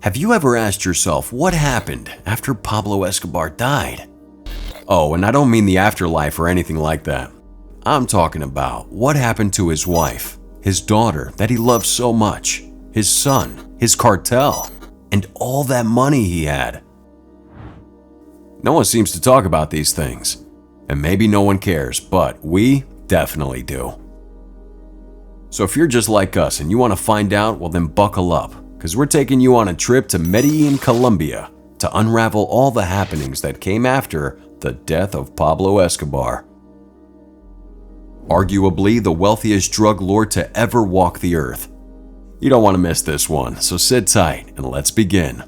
Have you ever asked yourself what happened after Pablo Escobar died? Oh, and I don't mean the afterlife or anything like that. I'm talking about what happened to his wife, his daughter that he loved so much, his son, his cartel, and all that money he had. No one seems to talk about these things, and maybe no one cares, but we definitely do. So if you're just like us and you want to find out, well then buckle up, because we're taking you on a trip to Medellin, Colombia, to unravel all the happenings that came after the death of Pablo Escobar. Arguably the wealthiest drug lord to ever walk the earth. You don't want to miss this one, so sit tight and let's begin.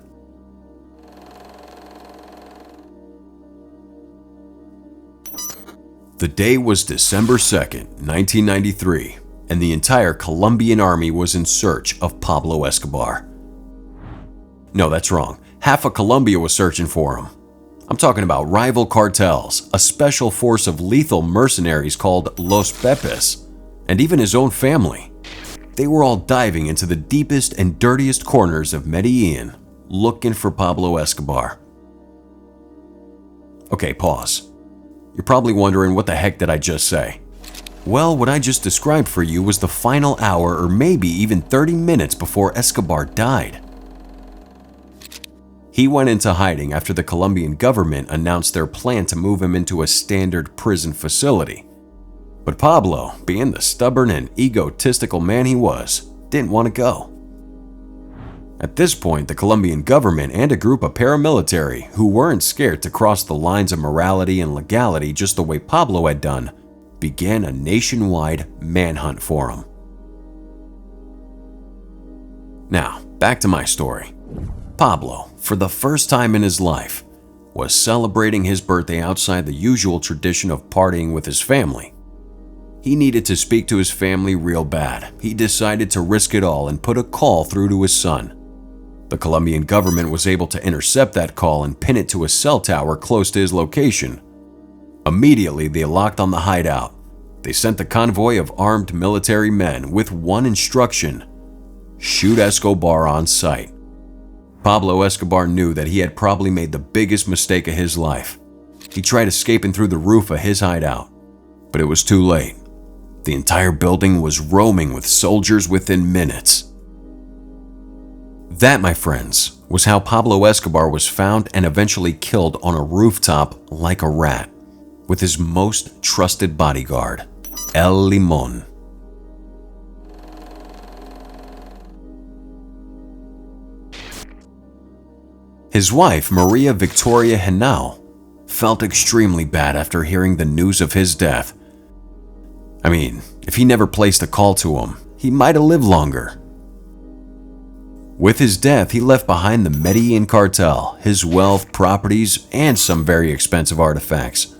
The day was December 2nd, 1993, and the entire Colombian army was in search of Pablo Escobar. No, that's wrong. Half of Colombia was searching for him. I'm talking about rival cartels, a special force of lethal mercenaries called Los Pepes, and even his own family. They were all diving into the deepest and dirtiest corners of Medellin, looking for Pablo Escobar. Okay, pause. You're probably wondering, what the heck did I just say? Well, what I just described for you was the final hour or maybe even 30 minutes before Escobar died. He went into hiding after the Colombian government announced their plan to move him into a standard prison facility. But Pablo, being the stubborn and egotistical man he was, didn't want to go. At this point, the Colombian government and a group of paramilitary who weren't scared to cross the lines of morality and legality just the way Pablo had done, began a nationwide manhunt for him. Now, back to my story. Pablo, for the first time in his life, was celebrating his birthday outside the usual tradition of partying with his family. He needed to speak to his family real bad. He decided to risk it all and put a call through to his son. The Colombian government was able to intercept that call and pin it to a cell tower close to his location. Immediately, they locked on the hideout. They sent the convoy of armed military men with one instruction: shoot Escobar on sight. Pablo Escobar knew that he had probably made the biggest mistake of his life. He tried escaping through the roof of his hideout, but it was too late. The entire building was roaming with soldiers within minutes. That, my friends, was how Pablo Escobar was found and eventually killed on a rooftop like a rat, with his most trusted bodyguard, El Limon. His wife, Maria Victoria Henao, felt extremely bad after hearing the news of his death. I mean, if he never placed a call to him, he might have lived longer. With his death, he left behind the Medellin cartel, his wealth, properties, and some very expensive artifacts.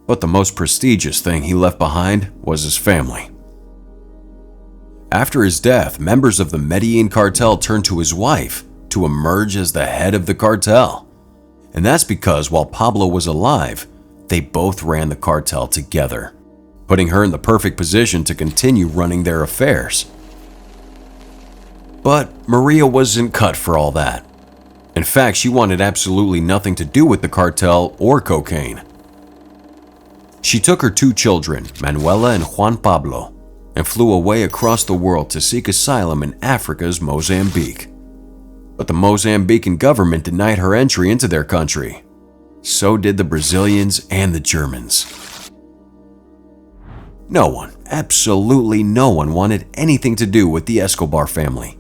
But the most prestigious thing he left behind was his family. After his death, members of the Medellin cartel turned to his wife to emerge as the head of the cartel. And that's because while Pablo was alive, they both ran the cartel together, putting her in the perfect position to continue running their affairs. But Maria wasn't cut for all that. In fact, she wanted absolutely nothing to do with the cartel or cocaine. She took her two children, Manuela and Juan Pablo, and flew away across the world to seek asylum in Africa's Mozambique. But the Mozambican government denied her entry into their country. So did the Brazilians and the Germans. No one, absolutely no one, wanted anything to do with the Escobar family.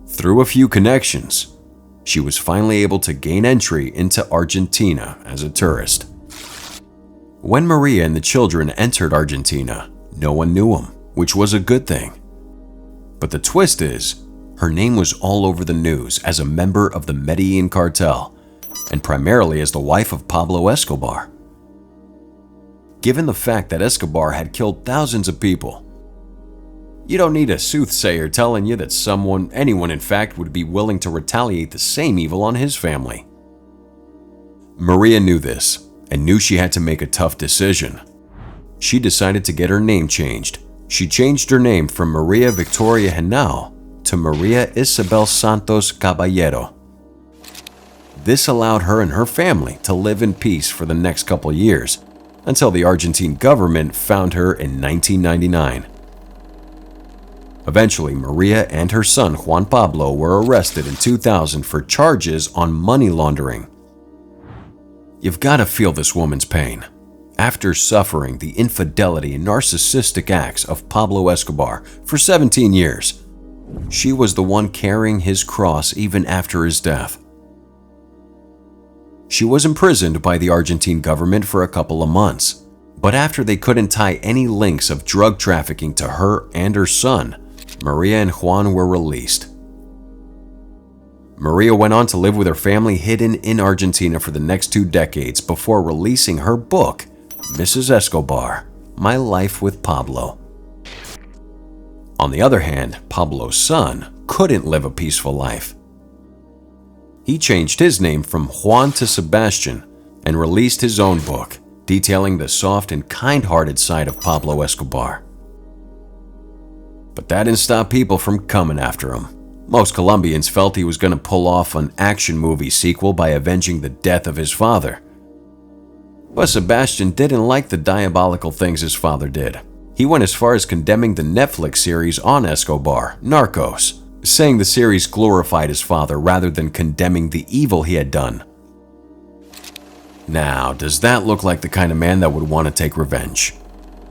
Through a few connections, she was finally able to gain entry into Argentina as a tourist. When Maria and the children entered Argentina, no one knew them, which was a good thing. But the twist is, her name was all over the news as a member of the Medellin cartel, and primarily as the wife of Pablo Escobar. Given the fact that Escobar had killed thousands of people, you don't need a soothsayer telling you that anyone in fact, would be willing to retaliate the same evil on his family. Maria knew this and knew she had to make a tough decision. She decided to get her name changed. She changed her name from Maria Victoria Henao to Maria Isabel Santos Caballero. This allowed her and her family to live in peace for the next couple years, until the Argentine government found her in 1999. Eventually, Maria and her son Juan Pablo were arrested in 2000 for charges on money laundering. You've got to feel this woman's pain. After suffering the infidelity and narcissistic acts of Pablo Escobar for 17 years, she was the one carrying his cross even after his death. She was imprisoned by the Argentine government for a couple of months, but after they couldn't tie any links of drug trafficking to her and her son, Maria and Juan were released. Maria went on to live with her family hidden in Argentina for the next 2 decades before releasing her book, Mrs. Escobar, My Life with Pablo. On the other hand, Pablo's son couldn't live a peaceful life. He changed his name from Juan to Sebastian and released his own book, detailing the soft and kind-hearted side of Pablo Escobar. But that didn't stop people from coming after him. Most Colombians felt he was going to pull off an action movie sequel by avenging the death of his father. But Sebastian didn't like the diabolical things his father did. He went as far as condemning the Netflix series on Escobar, Narcos, saying the series glorified his father rather than condemning the evil he had done. Now, does that look like the kind of man that would want to take revenge?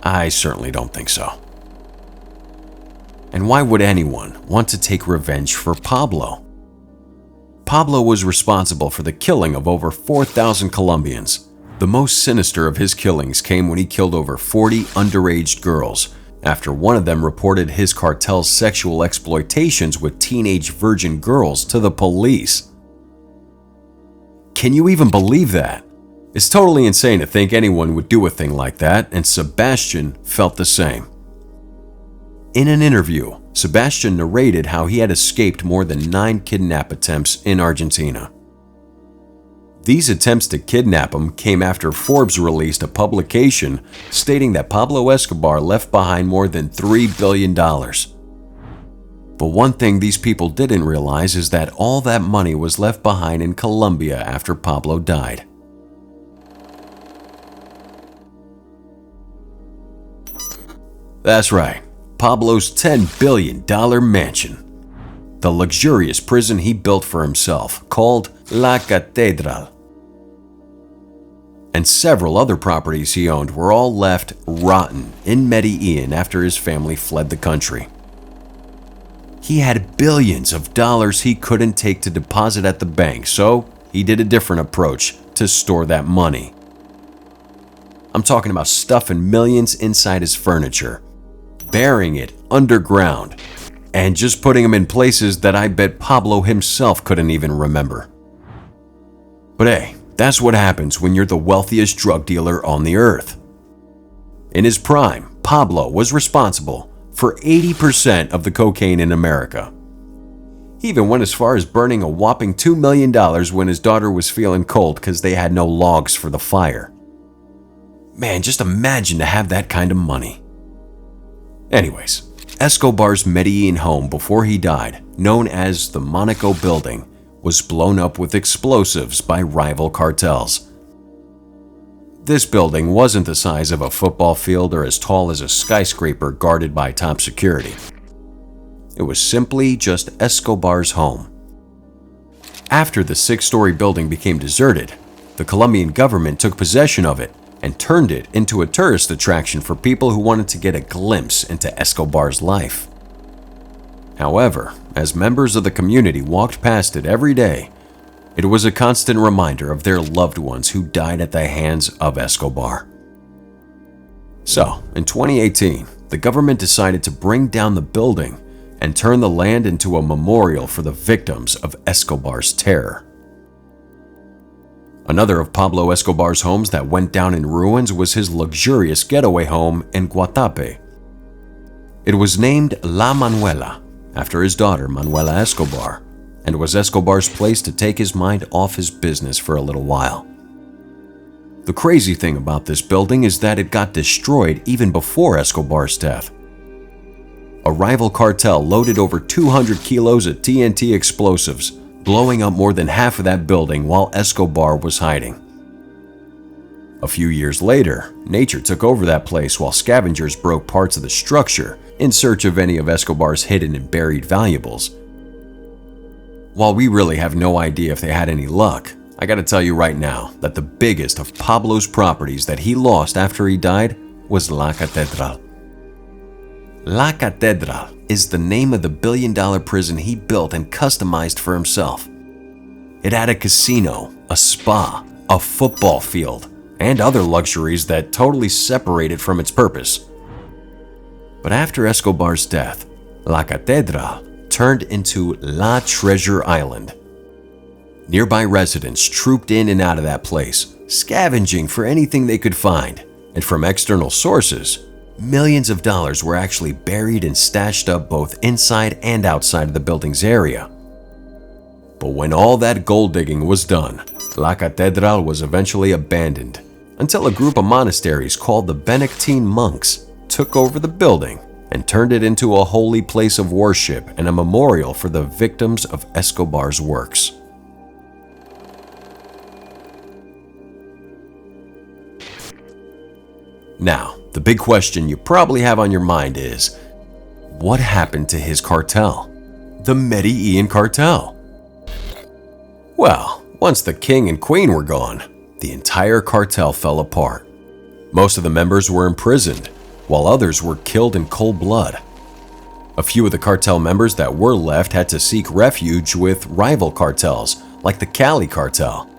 I certainly don't think so. And why would anyone want to take revenge for Pablo? Pablo was responsible for the killing of over 4,000 Colombians. The most sinister of his killings came when he killed over 40 underage girls, after one of them reported his cartel's sexual exploitations with teenage virgin girls to the police. Can you even believe that? It's totally insane to think anyone would do a thing like that, and Sebastian felt the same. In an interview, Sebastian narrated how he had escaped more than 9 kidnap attempts in Argentina. These attempts to kidnap him came after Forbes released a publication stating that Pablo Escobar left behind more than $3 billion. But one thing these people didn't realize is that all that money was left behind in Colombia after Pablo died. That's right, Pablo's $10 billion mansion. The luxurious prison he built for himself, called La Catedral. And several other properties he owned were all left rotten in Medellin after his family fled the country. He had billions of dollars he couldn't take to deposit at the bank, so he did a different approach to store that money. I'm talking about stuffing millions inside his furniture, burying it underground, and just putting them in places that I bet Pablo himself couldn't even remember. But hey, that's what happens when you're the wealthiest drug dealer on the earth. In his prime, Pablo was responsible for 80% of the cocaine in America. He even went as far as burning a whopping $2 million when his daughter was feeling cold because they had no logs for the fire. Man, just imagine to have that kind of money. Anyways, Escobar's Medellin home before he died, known as the Monaco Building, was blown up with explosives by rival cartels. This building wasn't the size of a football field or as tall as a skyscraper guarded by top security. It was simply just Escobar's home. After the 6-story building became deserted, the Colombian government took possession of it and turned it into a tourist attraction for people who wanted to get a glimpse into Escobar's life. However, as members of the community walked past it every day, it was a constant reminder of their loved ones who died at the hands of Escobar. So, in 2018, the government decided to bring down the building and turn the land into a memorial for the victims of Escobar's terror. Another of Pablo Escobar's homes that went down in ruins was his luxurious getaway home in Guatape. It was named La Manuela, after his daughter Manuela Escobar, and was Escobar's place to take his mind off his business for a little while. The crazy thing about this building is that it got destroyed even before Escobar's death. a rival cartel loaded over 200 kilos of TNT explosives, blowing up more than half of that building while Escobar was hiding. A few years later, nature took over that place while scavengers broke parts of the structure in search of any of Escobar's hidden and buried valuables. While we really have no idea if they had any luck, I gotta tell you right now that the biggest of Pablo's properties that he lost after he died was La Catedral. La Catedral is the name of the billion-dollar prison he built and customized for himself. It had a casino, a spa, a football field, and other luxuries that totally separate it from its purpose. But after Escobar's death, La Catedral turned into La Treasure Island. Nearby residents trooped in and out of that place, scavenging for anything they could find, and from external sources, millions of dollars were actually buried and stashed up both inside and outside of the building's area. But when all that gold digging was done, La Catedral was eventually abandoned until a group of monasteries called the Benedictine monks took over the building and turned it into a holy place of worship and a memorial for the victims of Escobar's works. Now, the big question you probably have on your mind is, what happened to his cartel? The Medellin cartel? Well, once the king and queen were gone, the entire cartel fell apart. Most of the members were imprisoned, while others were killed in cold blood. A few of the cartel members that were left had to seek refuge with rival cartels, like the Cali cartel.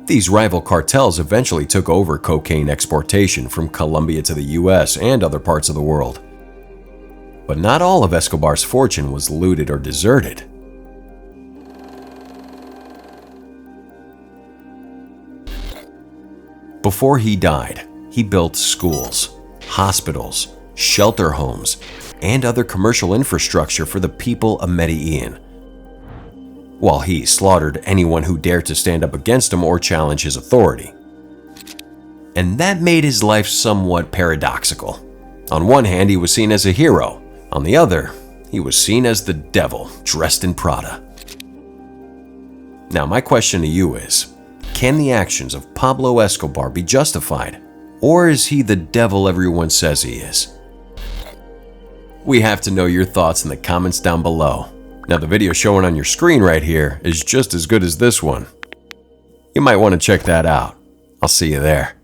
These rival cartels eventually took over cocaine exportation from Colombia to the US and other parts of the world. But not all of Escobar's fortune was looted or deserted. Before he died, he built schools, hospitals, shelter homes, and other commercial infrastructure for the people of Medellin, while he slaughtered anyone who dared to stand up against him or challenge his authority. And that made his life somewhat paradoxical. On one hand, he was seen as a hero. On the other, he was seen as the devil dressed in Prada. Now, my question to you is, can the actions of Pablo Escobar be justified, or is he the devil everyone says he is? We have to know your thoughts in the comments down below. Now, the video showing on your screen right here is just as good as this one. You might want to check that out. I'll see you there.